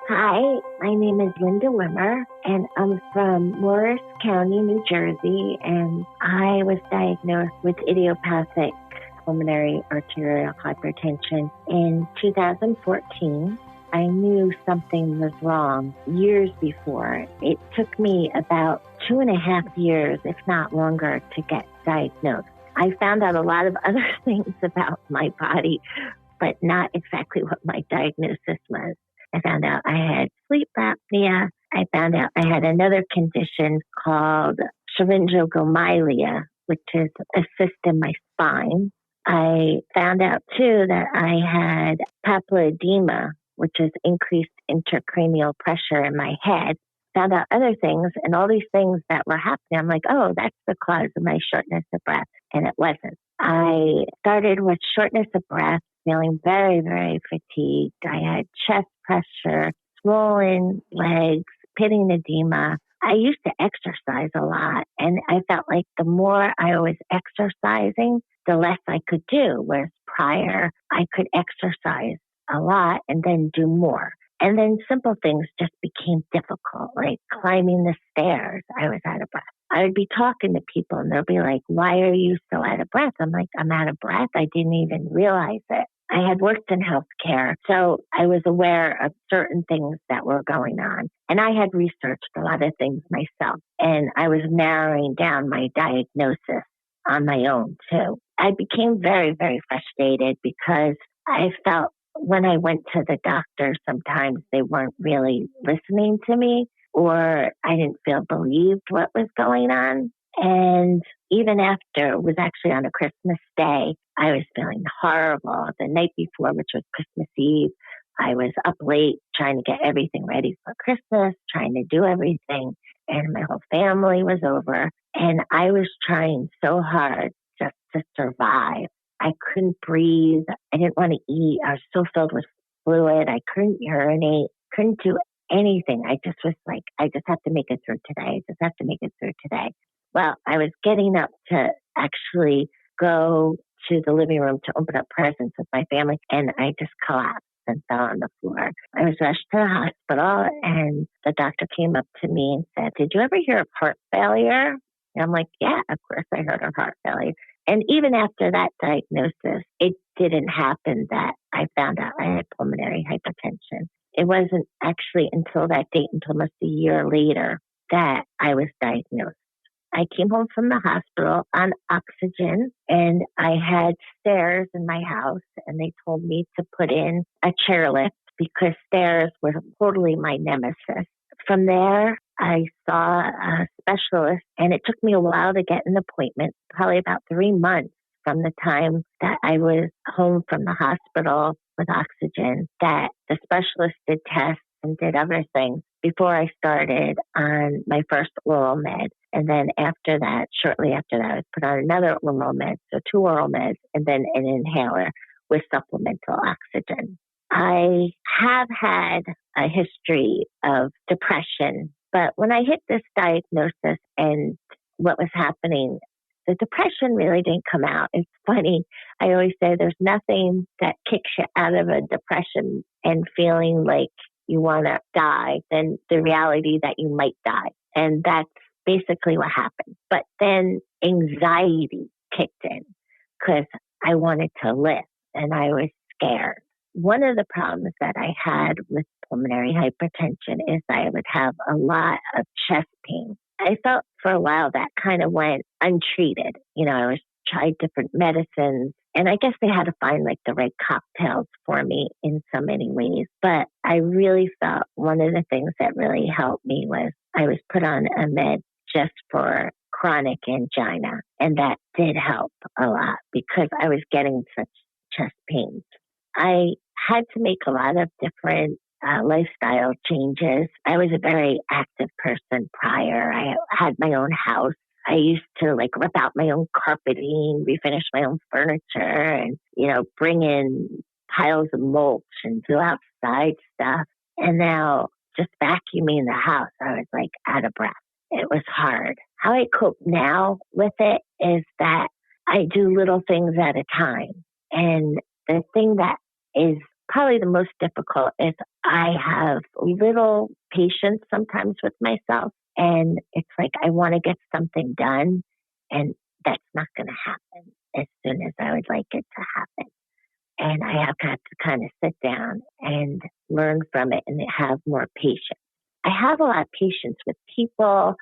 Hi, my name is Linda Wimmer, and I'm from Morris County, New Jersey, and I was diagnosed with idiopathic pulmonary arterial hypertension in 2014. I knew something was wrong years before. It took me about 2.5 years, if not longer, to get diagnosed. I found out a lot of other things about my body, but not exactly what my diagnosis was. I found out I had sleep apnea. I found out I had another condition called syringomyelia, which is a cyst in my spine. I found out, too, that I had papilledema, which is increased intracranial pressure in my head. Found out other things, and all these things that were happening, I'm like, oh, that's the cause of my shortness of breath, and it wasn't. I started with shortness of breath, feeling very, very fatigued. I had chest pressure, swollen legs, pitting edema. I used to exercise a lot, and I felt like the more I was exercising, the less I could do, whereas prior, I could exercise a lot and then do more. And then simple things just became difficult, like climbing the stairs. I was out of breath. I would be talking to people and they'll be like, why are you so out of breath? I'm like, I'm out of breath. I didn't even realize it. I had worked in healthcare, so I was aware of certain things that were going on. And I had researched a lot of things myself, and I was narrowing down my diagnosis on my own, too. I became very, very frustrated because I felt when I went to the doctor, sometimes they weren't really listening to me, or I didn't feel believed what was going on. And even after, it was actually on a Christmas day, I was feeling horrible. The night before, which was Christmas Eve, I was up late trying to get everything ready for Christmas, trying to do everything. And my whole family was over. And I was trying so hard just to survive. I couldn't breathe. I didn't want to eat. I was so filled with fluid. I couldn't urinate, couldn't do anything. I just was like, I just have to make it through today. I just have to make it through today. Well, I was getting up to actually go to the living room to open up presents with my family, and I just collapsed and fell on the floor. I was rushed to the hospital, and the doctor came up to me and said, did you ever hear of heart failure? And I'm like, yeah, of course I heard of heart failure. And even after that diagnosis, it didn't happen that I found out I had pulmonary hypertension. It wasn't actually until that date, until almost a year later, that I was diagnosed. I came home from the hospital on oxygen, and I had stairs in my house, and they told me to put in a chairlift because stairs were totally my nemesis. From there, I saw a specialist, and it took me a while to get an appointment, probably about 3 months from the time that I was home from the hospital with oxygen, that the specialist did tests and did other things before I started on my first oral med. And then after that, shortly after that, I was put on another oral med, so 2 oral meds, and then an inhaler with supplemental oxygen. I have had a history of depression, but when I hit this diagnosis and what was happening, the depression really didn't come out. It's funny. I always say there's nothing that kicks you out of a depression and feeling like you want to die than the reality that you might die. And that's basically what happened. But then anxiety kicked in because I wanted to live and I was scared. One of the problems that I had with pulmonary hypertension is I would have a lot of chest pain. I felt for a while that kind of went untreated. I was tried different medicines, and I guess they had to find like the right cocktails for me in so many ways. But I really felt one of the things that really helped me was I was put on a med just for chronic angina, and that did help a lot because I was getting such chest pains. I had to make a lot of different lifestyle changes. I was a very active person prior. I had my own house. I used to rip out my own carpeting, refinish my own furniture, and, bring in piles of mulch and do outside stuff. And now just vacuuming the house, I was out of breath. It was hard. How I cope now with it is that I do little things at a time. And the thing that is probably the most difficult is I have little patience sometimes with myself. And it's like I want to get something done, and that's not going to happen as soon as I would like it to happen. And I have got to kind of sit down and learn from it and have more patience. I have a lot of patience with people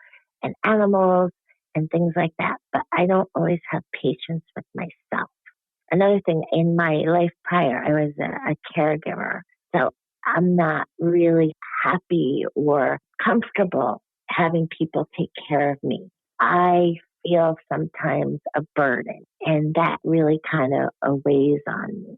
and animals and things like that, but I don't always have patience with myself. Another thing, in my life prior, I was a caregiver. So I'm not really happy or comfortable having people take care of me. I feel sometimes a burden, and that really kind of weighs on me.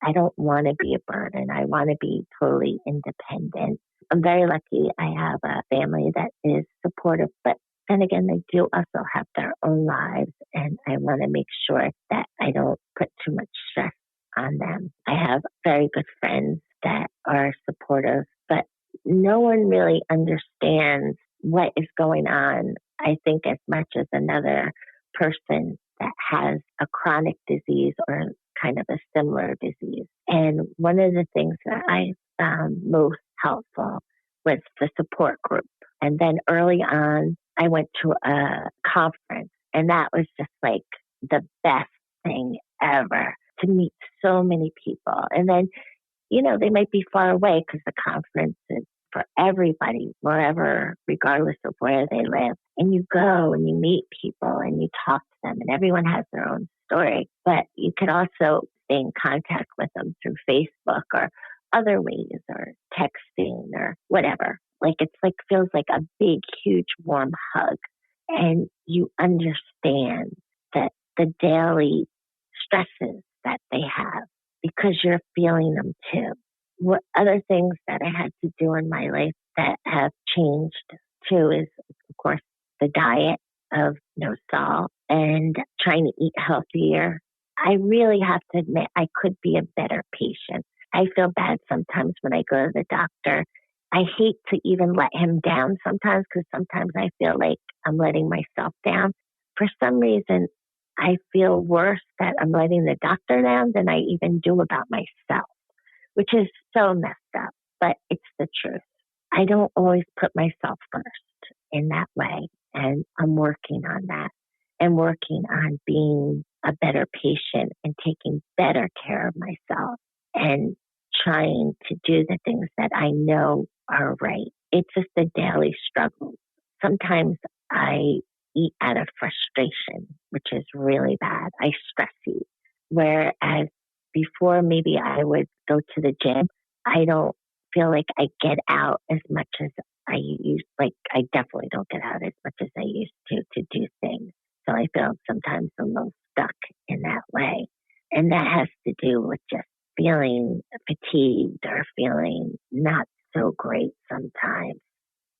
I don't want to be a burden. I want to be totally independent. I'm very lucky. I have a family that is supportive, but then again, they do also have their own lives, and I want to make sure that I don't put too much stress on them. I have very good friends that are supportive, but no one really understands what is going on, I think, as much as another person that has a chronic disease or kind of a similar disease. And one of the things that I found most helpful was the support group. And then early on, I went to a conference, and that was just like the best thing ever, to meet so many people. And then, they might be far away because the conference is for everybody, wherever, regardless of where they live. And you go and you meet people and you talk to them, and everyone has their own story. But you can also stay in contact with them through Facebook or other ways, or texting or whatever. Like, it's like, feels like a big, huge, warm hug. And you understand that the daily stresses that they have, because you're feeling them too. What other things that I had to do in my life that have changed too is, of course, the diet of no salt and trying to eat healthier. I really have to admit I could be a better patient. I feel bad sometimes when I go to the doctor. I hate to even let him down sometimes, because sometimes I feel like I'm letting myself down. For some reason, I feel worse that I'm letting the doctor down than I even do about myself, which is so messed up, but it's the truth. I don't always put myself first in that way, and I'm working on that, and working on being a better patient and taking better care of myself and trying to do the things that I know are right. It's just a daily struggle. Sometimes I eat out of frustration, which is really bad. I stress eat. Whereas before, maybe I would go to the gym, I don't feel like I get out as much as I used. Like, I definitely don't get out as much as I used to do things. So I feel sometimes a little stuck in that way. And that has to do with just feeling fatigued or feeling not so great sometimes.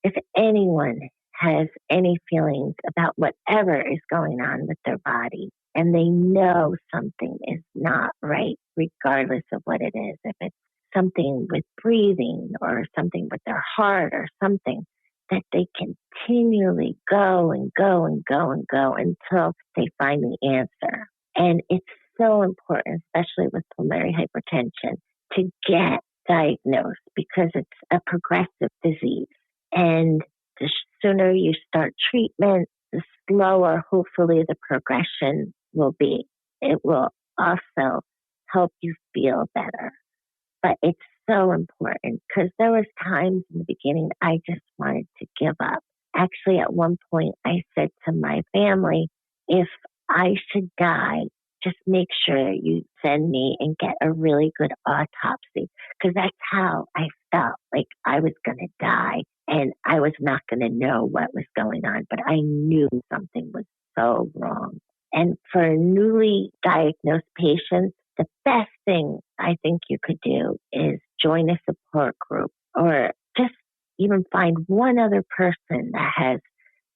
If anyone has any feelings about whatever is going on with their body, and they know something is not right, regardless of what it is, if it's something with breathing or something with their heart or something, that they continually go and go and go and go until they find the answer. And it's so important, especially with pulmonary hypertension, to get diagnosed, because it's a progressive disease. And the sooner you start treatment, the slower, hopefully, the progression will be. It will also help you feel better. But it's so important, because there was times in the beginning I just wanted to give up. Actually, at one point, I said to my family, if I should die, just make sure you send me and get a really good autopsy, because that's how I felt like I was going to die, and I was not going to know what was going on, but I knew something was so wrong. And for newly diagnosed patients, the best thing I think you could do is join a support group, or just even find one other person that has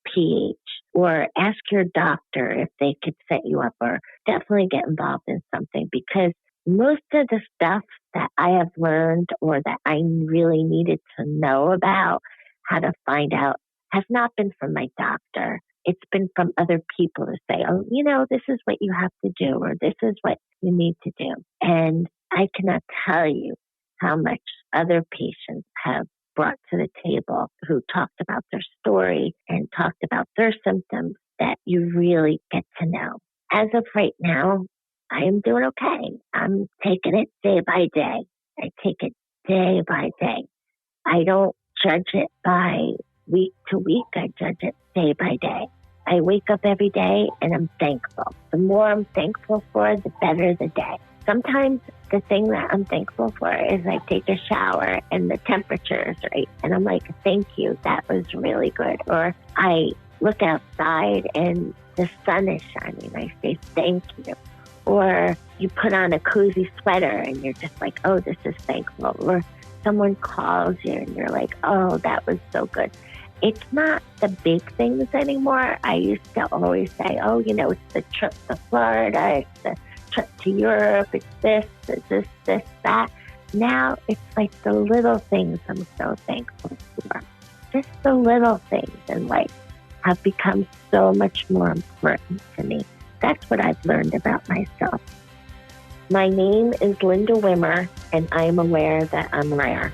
PH, or ask your doctor if they could set you up, or definitely get involved in something, because most of the stuff that I have learned, or that I really needed to know about how to find out, has not been from my doctor. It's been from other people to say, oh, this is what you have to do, or this is what you need to do. And I cannot tell you how much other patients have brought to the table who talked about their story and talked about their symptoms that you really get to know. As of right now, I am doing okay. I'm taking it day by day. I take it day by day. I don't judge it by week to week. I judge it day by day. I wake up every day and I'm thankful. The more I'm thankful for, the better the day. Sometimes the thing that I'm thankful for is I take a shower and the temperature is right. And I'm like, thank you, that was really good. Or I look outside and the sun is shining. I say, thank you. Or you put on a cozy sweater and you're just like, oh, this is thankful. Or someone calls you and you're like, oh, that was so good. It's not the big things anymore. I used to always say, oh, it's the trip to Florida, it's the trip to Europe, it's this, that. Now it's like the little things I'm so thankful for. Just the little things in life have become so much more important to me. That's what I've learned about myself. My name is Linda Wimmer, and I am aware that I'm rare.